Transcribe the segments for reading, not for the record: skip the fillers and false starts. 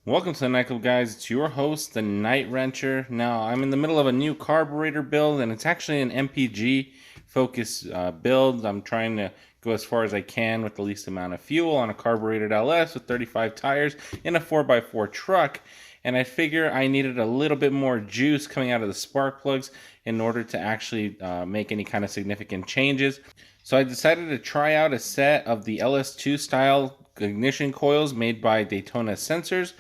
Welcome to the Night Club, guys. It's your host, the Night Wrencher. Now, I'm in the middle of a new carburetor build, and it's actually an MPG focus build. I'm trying to go as far as I can with the least amount of fuel on a carbureted LS with 35 tires in a 4x4 truck. And I figure I needed a little bit more juice coming out of the spark plugs in order to actually make any kind of significant changes. So I decided to try out a set of the LS2 style ignition coils made by Daytona Sensors,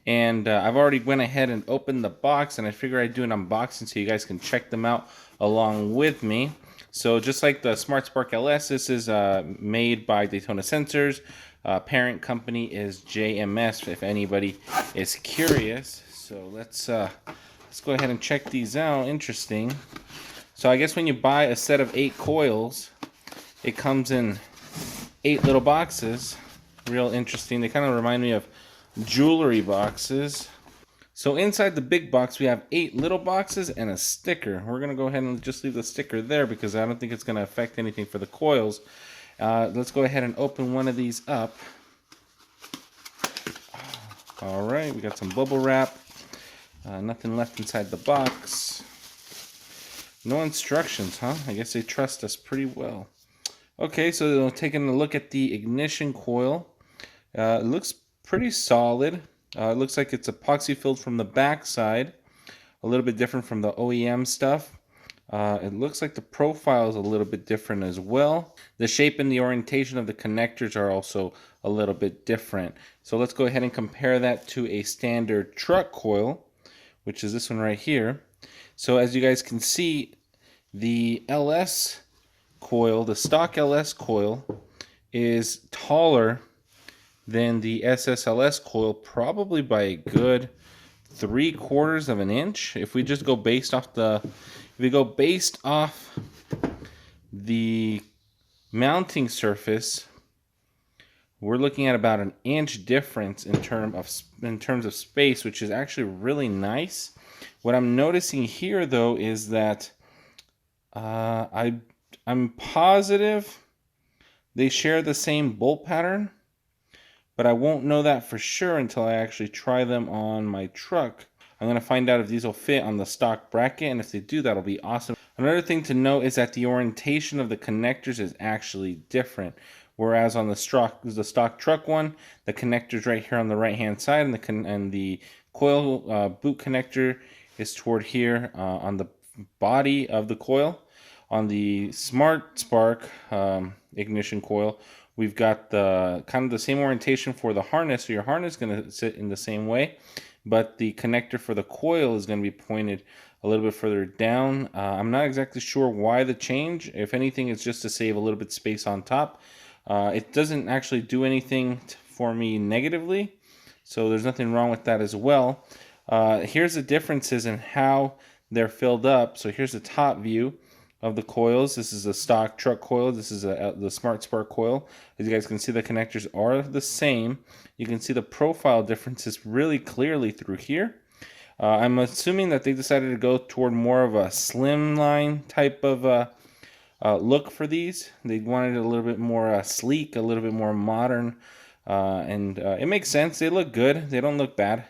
and I've already went ahead and opened the box, and I figure I'd do an unboxing so you guys can check them out along with me. So just like the Smart Spark LS, this is made by Daytona Sensors. Parent company is JMS, if anybody is curious. So let's go ahead and check these out. Interesting. So I guess when you buy a set of 8 coils, it comes in 8 little boxes. Real interesting. They kind of remind me of jewelry boxes. So inside the big box, we have 8 little boxes and a sticker. We're going to go ahead and just leave the sticker there because I don't think it's going to affect anything for the coils. Let's go ahead and open one of these up. All right, we got some bubble wrap. Nothing left inside the box. No instructions, huh? I guess they trust us pretty well. Okay, so taking a look at the ignition coil. It looks pretty solid. It looks like it's epoxy filled from the back side. A little bit different from the OEM stuff. It looks like the profile is a little bit different as well. The shape and the orientation of the connectors are also a little bit different. So let's go ahead and compare that to a standard truck coil, which is this one right here. So as you guys can see, the LS coil, the stock LS coil, is taller than the SSLS coil, probably by a good 3/4 of an inch. If we just go based off the mounting surface, we're looking at about an inch difference in terms of space, which is actually really nice. What I'm noticing here, though, is that I'm positive they share the same bolt pattern, but I won't know that for sure until I actually try them on my truck. I'm going to find out if these will fit on the stock bracket, and if they do, that'll be awesome. Another thing to note is that the orientation of the connectors is actually different. Whereas on the stock truck one, the connector's right here on the right-hand side, and the coil boot connector is toward here on the body of the coil. On the Smart Spark ignition coil, we've got the kind of the same orientation for the harness, so your harness is going to sit in the same way, but the connector for the coil is going to be pointed a little bit further down. I'm not exactly sure why the change. If anything, it's just to save a little bit of space on top. It doesn't actually do anything for me negatively, so there's nothing wrong with that as well. Here's the differences in how they're filled up. So here's the top view of the coils. This is a stock truck coil. This is the Smart Spark coil. As you guys can see, the connectors are the same. You can see the profile differences really clearly through here. I'm assuming that they decided to go toward more of a slimline type of look for these. They wanted it a little bit more sleek, a little bit more modern, and it makes sense. They look good. They don't look bad.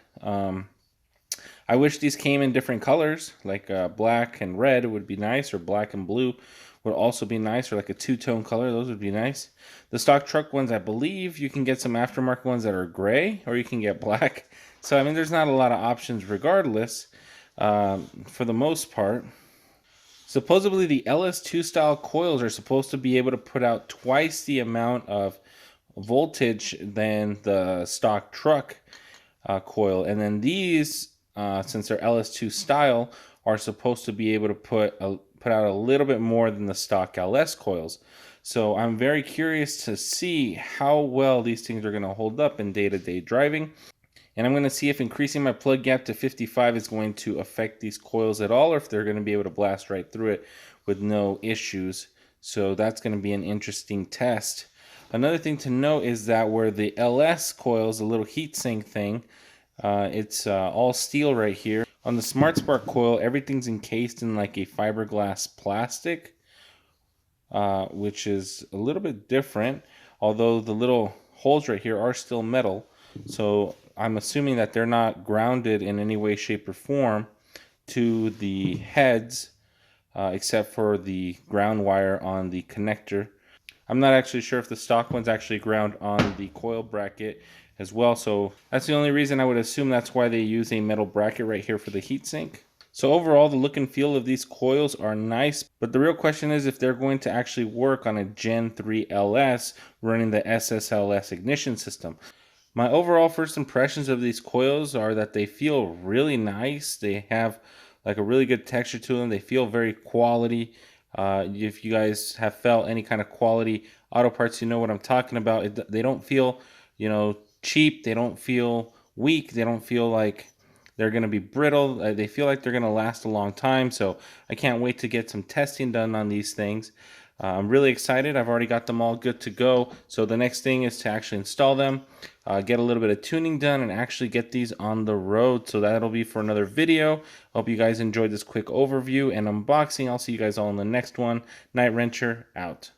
I wish these came in different colors, like black and red would be nice, or black and blue would also be nice, or like a two-tone color. Those would be nice. The stock truck ones, I believe you can get some aftermarket ones that are gray, or you can get black. So, I mean, there's not a lot of options regardless, for the most part. Supposedly, the LS2 style coils are supposed to be able to put out twice the amount of voltage than the stock truck coil. And then these, since they're LS2 style, are supposed to be able to put out a little bit more than the stock LS coils. So I'm very curious to see how well these things are going to hold up in day-to-day driving. And I'm going to see if increasing my plug gap to 55 is going to affect these coils at all, or if they're going to be able to blast right through it with no issues. So that's going to be an interesting test. Another thing to note is that where the LS coils, a little heatsink thing, it's all steel right here. On the Smart Spark coil, everything's encased in like a fiberglass plastic, which is a little bit different, although the little holes right here are still metal. So I'm assuming that they're not grounded in any way, shape, or form to the heads, except for the ground wire on the connector. I'm not actually sure if the stock ones actually ground on the coil bracket as well, so that's the only reason I would assume that's why they use a metal bracket right here for the heatsink. So overall, the look and feel of these coils are nice, but the real question is if they're going to actually work on a Gen 3 LS running the SSLS ignition system. My overall first impressions of these coils are that they feel really nice. They have like a really good texture to them. They feel very quality. If you guys have felt any kind of quality auto parts, you know what I'm talking about. They don't feel, cheap. They don't feel weak. They don't feel like they're going to be brittle. They feel like they're going to last a long time. So I can't wait to get some testing done on these things. I'm really excited. I've already got them all good to go. So the next thing is to actually install them, get a little bit of tuning done, and actually get these on the road. So that'll be for another video. Hope you guys enjoyed this quick overview and unboxing. I'll see you guys all in the next one. Night Wrencher out.